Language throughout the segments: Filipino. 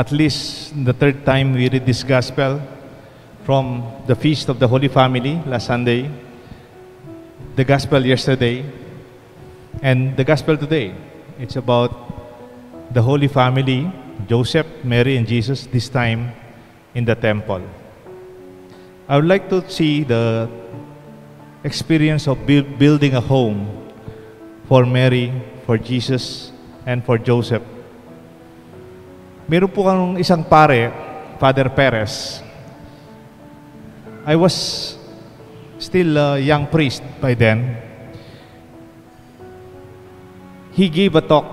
at least the third time we read this gospel from the Feast of the Holy Family last Sunday, the gospel yesterday, and the gospel today. It's about the Holy Family, Joseph, Mary, and Jesus, this time in the temple. I would like to see the experience of building a home for Mary, for Jesus, and for Joseph. Meron po kang isang pare, Father Perez. I was still a young priest by then. He gave a talk,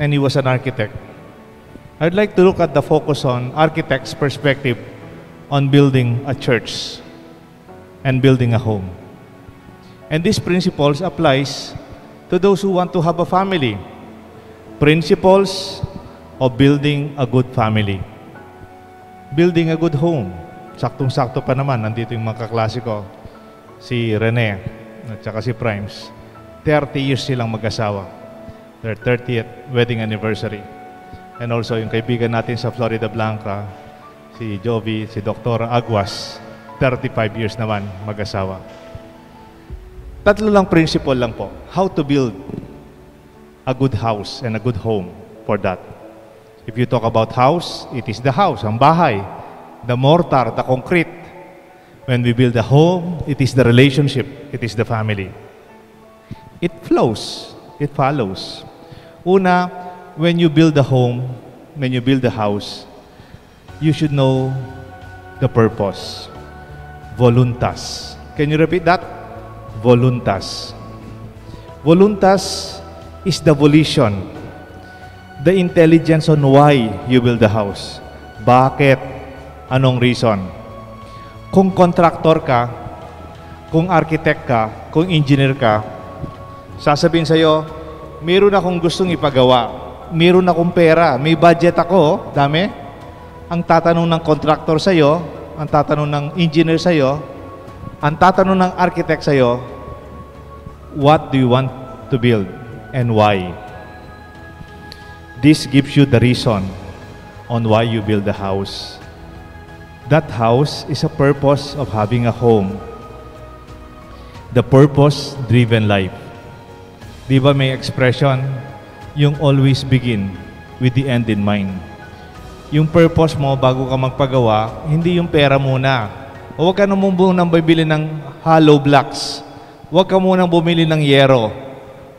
and he was an architect. I'd like to look at the focus on architect's perspective on building a church and building a home. And these principles applies to those who want to have a family. Principles of building a good family. Building a good home. Saktong-sakto pa naman, nandito yung mga kaklase ko. Si Rene at saka si Primes. 30 years silang mag-asawa. Their 30th wedding anniversary. And also yung kaibigan natin sa Florida Blanca, si Jovi, si Dr. Aguas, 35 years naman mag-asawa. Tatlo lang principle lang po. How to build a good house and a good home for that. If you talk about house, it is the house, ang bahay, the mortar, the concrete. When we build a home, it is the relationship, it is the family. It flows, it follows. Una, when you build a home, when you build a house, you should know the purpose. Voluntas. Can you repeat that? Voluntas. Voluntas is the volition, the intelligence on why you build the house. Bakit? Anong reason? Kung contractor ka, kung architect ka, kung engineer ka, sasabihin sa'yo, meron akong gustong ipagawa, meron akong pera, may budget ako, dami. Ang tatanong ng contractor sa'yo, ang tatanong ng engineer sa'yo, ang tatanong ng architect sa'yo, what do you want to build and why? This gives you the reason on why you build the house. That house is a purpose of having a home. The purpose-driven life. Di ba may expression, yung always begin with the end in mind. Yung purpose mo bago ka magpagawa, hindi yung pera muna. O huwag ka naman munang bibili ng hollow blocks. Huwag ka munang bumili ng yero.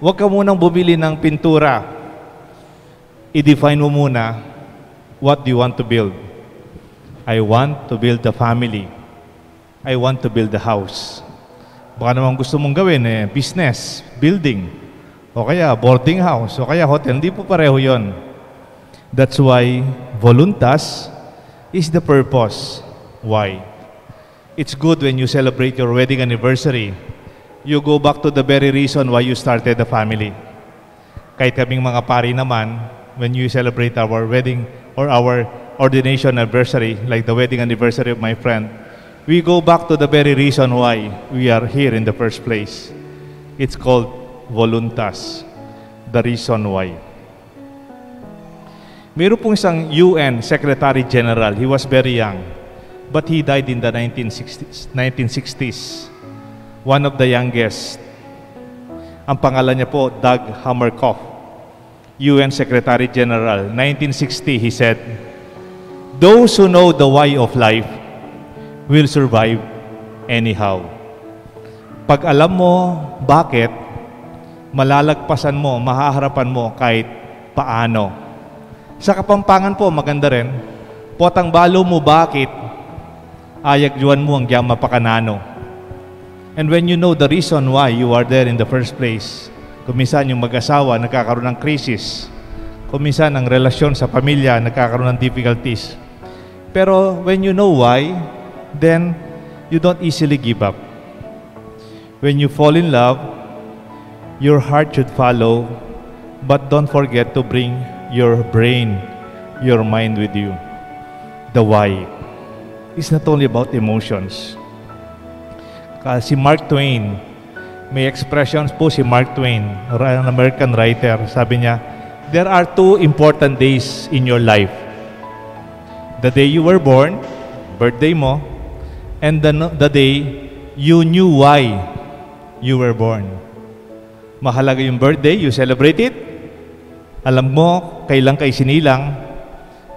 Huwag ka munang bumili ng pintura. I-define mo muna, what do you want to build? I want to build a family. I want to build a house. Baka naman gusto mong gawin, business, building, o kaya boarding house, o kaya hotel. Hindi po pareho yon. That's why voluntas is the purpose. Why? It's good when you celebrate your wedding anniversary. You go back to the very reason why you started the family. Kahit kaming mga pari naman, when you celebrate our wedding or our ordination anniversary, like the wedding anniversary of my friend, we go back to the very reason why we are here in the first place. It's called voluntas, the reason why. Meron pong isang UN Secretary General. He was very young, but he died in the 1960s. One of the youngest. Ang pangalan niya po, Dag Hammarskjöld, UN Secretary General. 1960, he said, "Those who know the why of life will survive anyhow." Pag alam mo bakit, malalagpasan mo, mahaharapan mo kahit paano. Sa Kapampangan po, maganda rin, potang balo mo bakit, ayagjuan mo ang gyama pakanano. And when you know the reason why you are there in the first place, kuminsan yung mag-asawa nagkakaroon ng krisis, kuminsan ang relasyon sa pamilya nagkakaroon ng difficulties. Pero when you know why, then you don't easily give up. When you fall in love, your heart should follow, but don't forget to bring your brain, your mind with you. The why. It's not only about emotions. Si Mark Twain, may expressions po si Mark Twain, an American writer, sabi niya, there are two important days in your life. The day you were born, birthday mo, and the day you knew why you were born. Mahalaga yung birthday, you celebrate it. Alam mo, kailan ka isinilang.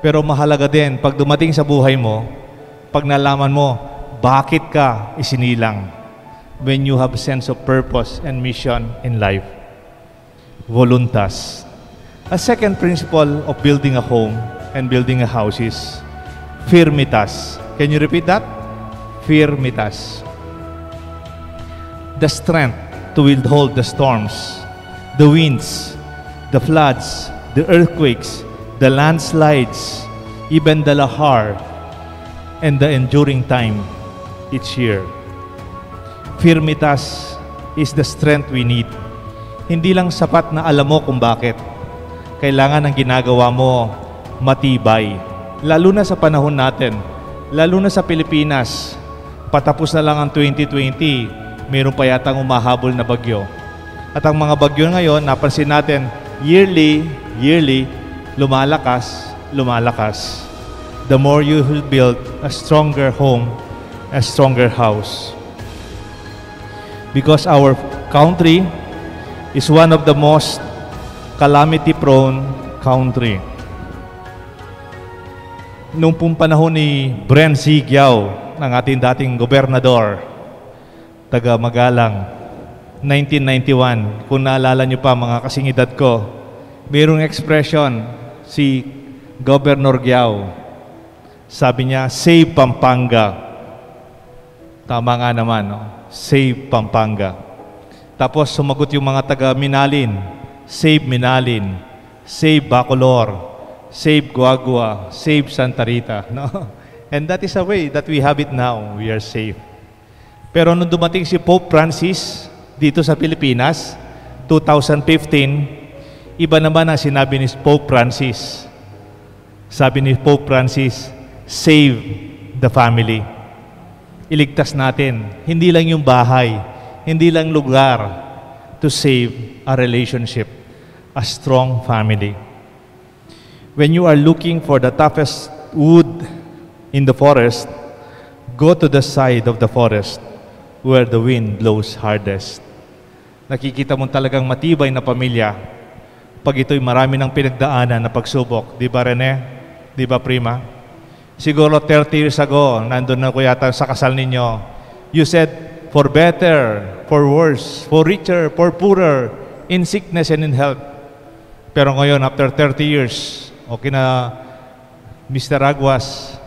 Pero mahalaga din, pag dumating sa buhay mo, pag nalaman mo, bakit ka isinilang. When you have a sense of purpose and mission in life. Voluntas. A second principle of building a home and building a house is firmitas. Can you repeat that? Firmitas. The strength to withhold the storms, the winds, the floods, the earthquakes, the landslides, even the lahar, and the enduring time each year. Firmitas is the strength we need. Hindi lang sapat na alam mo kung bakit. Kailangan ang ginagawa mo matibay. Lalo na sa panahon natin, lalo na sa Pilipinas, patapos na lang ang 2020, mayroon pa yatang umahabol na bagyo. At ang mga bagyo ngayon, napansin natin, yearly, lumalakas. The more you will build a stronger home, a stronger house. Because our country is one of the most calamity-prone country. Noong pong panahon ni Bren C. Giao, ng ating dating gobernador, taga Magalang, 1991, kung naalala nyo pa mga kasingidad ko, mayroong expression si Governor Giao. Sabi niya, save Pampanga. Tama nga naman, no? Save Pampanga. Tapos sumagot yung mga taga Minalin, save Minalin, save Bacolor, save Guagua, save Santa Rita. No? And that is a way that we have it now. We are safe. Pero nung dumating si Pope Francis dito sa Pilipinas, 2015, iba naman ang sinabi ni Pope Francis. Sabi ni Pope Francis, save the family. Iligtas natin, hindi lang yung bahay, hindi lang lugar, to save a relationship, a strong family. When you are looking for the toughest wood in the forest, go to the side of the forest where the wind blows hardest. Nakikita mo talagang matibay na pamilya pag ito'y marami ng pinagdaanan na pagsubok. Di ba, Rene? Di ba, Prima? Siguro 30 years ago, nandun na ko yata sa kasal ninyo, you said, for better, for worse, for richer, for poorer, in sickness and in health. Pero ngayon, after 30 years, okay na Mr. Aguas,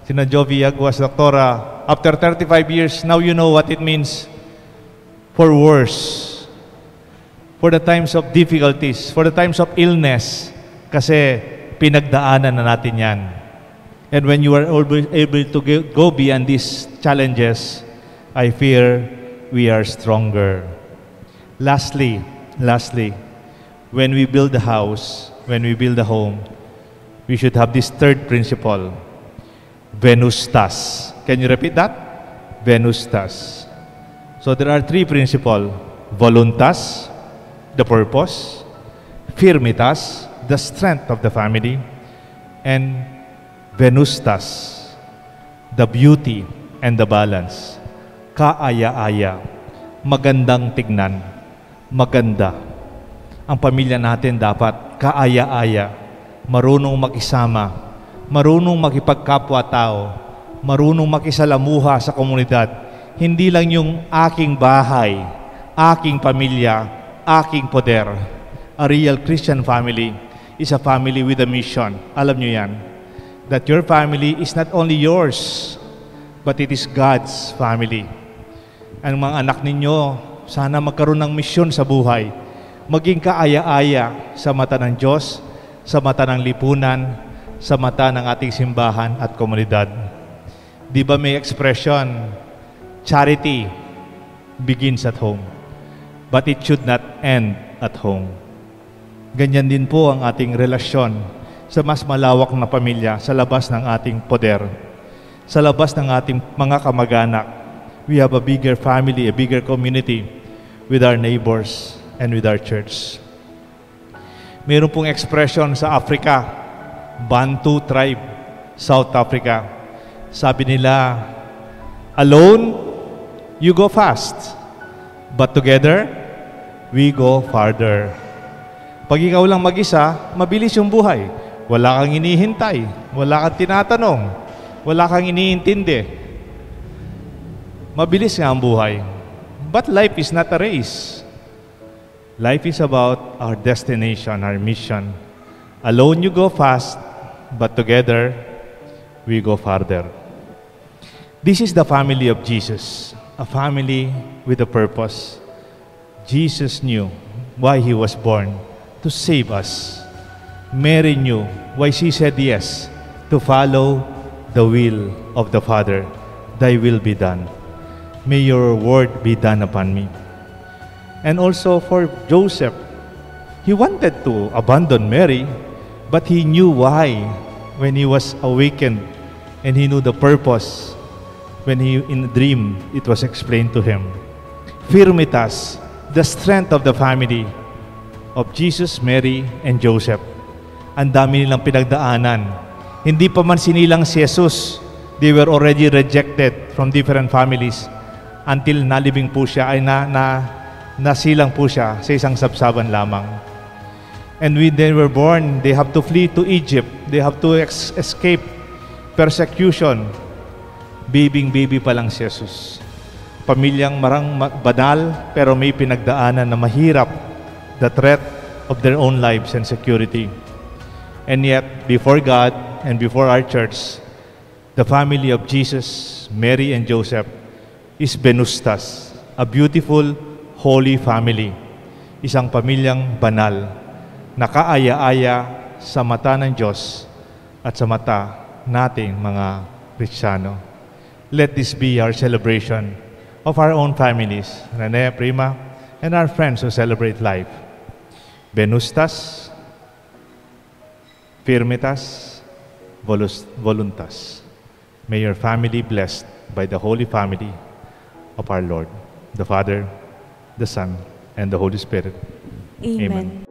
sina Jovi Aguas, Doktora, after 35 years, now you know what it means for worse. For the times of difficulties, for the times of illness, kasi pinagdaanan na natin yan. And when you are able to go beyond these challenges, I fear we are stronger. Lastly, when we build a house, when we build a home, we should have this third principle, Venustas. Can you repeat that? Venustas. So there are three principles, voluntas, the purpose, firmitas, the strength of the family, and Venustas, the beauty and the balance. Kaaya-aya, magandang tignan, maganda. Ang pamilya natin dapat kaaya-aya, marunong makisama, marunong makipagkapwa-tao, marunong makisalamuha sa komunidad. Hindi lang yung aking bahay, aking pamilya, aking poder. A real Christian family is a family with a mission. Alam nyo yan. That your family is not only yours, but it is God's family. Ang mga anak ninyo, sana magkaroon ng misyon sa buhay. Maging kaaya-aya sa mata ng Diyos, sa mata ng lipunan, sa mata ng ating simbahan at komunidad. Di ba may expression, charity begins at home, but it should not end at home. Ganyan din po ang ating relasyon sa mas malawak na pamilya, sa labas ng ating poder, sa labas ng ating mga kamag-anak. We have a bigger family, a bigger community with our neighbors and with our church. Mayroon pong expression sa Africa, Bantu tribe. South Africa. Sabi nila, alone, you go fast. But together, we go farther. Pag ikaw lang mag-isa, mabilis yung buhay. Wala kang inihintay. Wala kang tinatanong. Wala kang iniintindi. Mabilis nga ang buhay. But life is not a race. Life is about our destination, our mission. Alone you go fast, but together we go farther. This is the family of Jesus, a family with a purpose. Jesus knew why He was born, to save us. Mary knew why she said yes, to follow the will of the Father. Thy will be done. May your word be done upon me. And also for Joseph, he wanted to abandon Mary, but he knew why when he was awakened, and he knew the purpose. When he in a dream, it was explained to him. Firmitas, the strength of the family of Jesus, Mary, and Joseph. Ang dami nilang pinagdaanan. Hindi pa man sinilang si Jesus, they were already rejected from different families until nalibing po siya, ay nasilang po siya sa isang sabsaban lamang. And when they were born, they have to flee to Egypt. They have to escape persecution. Baby pa lang si Jesus. Pamilyang banal, pero may pinagdaanan na mahirap, the threat of their own lives and security. And yet, before God and before our church, the family of Jesus, Mary, and Joseph is Venustas, a beautiful, holy family. Isang pamilyang banal, nakaaya-aya sa mata ng Diyos at sa mata nating mga Kristiyano. Let this be our celebration of our own families, Rene, Prima, and our friends who celebrate life. Venustas, Firmitas, Voluntas. May your family blessed by the Holy Family of our Lord, the Father, the Son, and the Holy Spirit. Amen.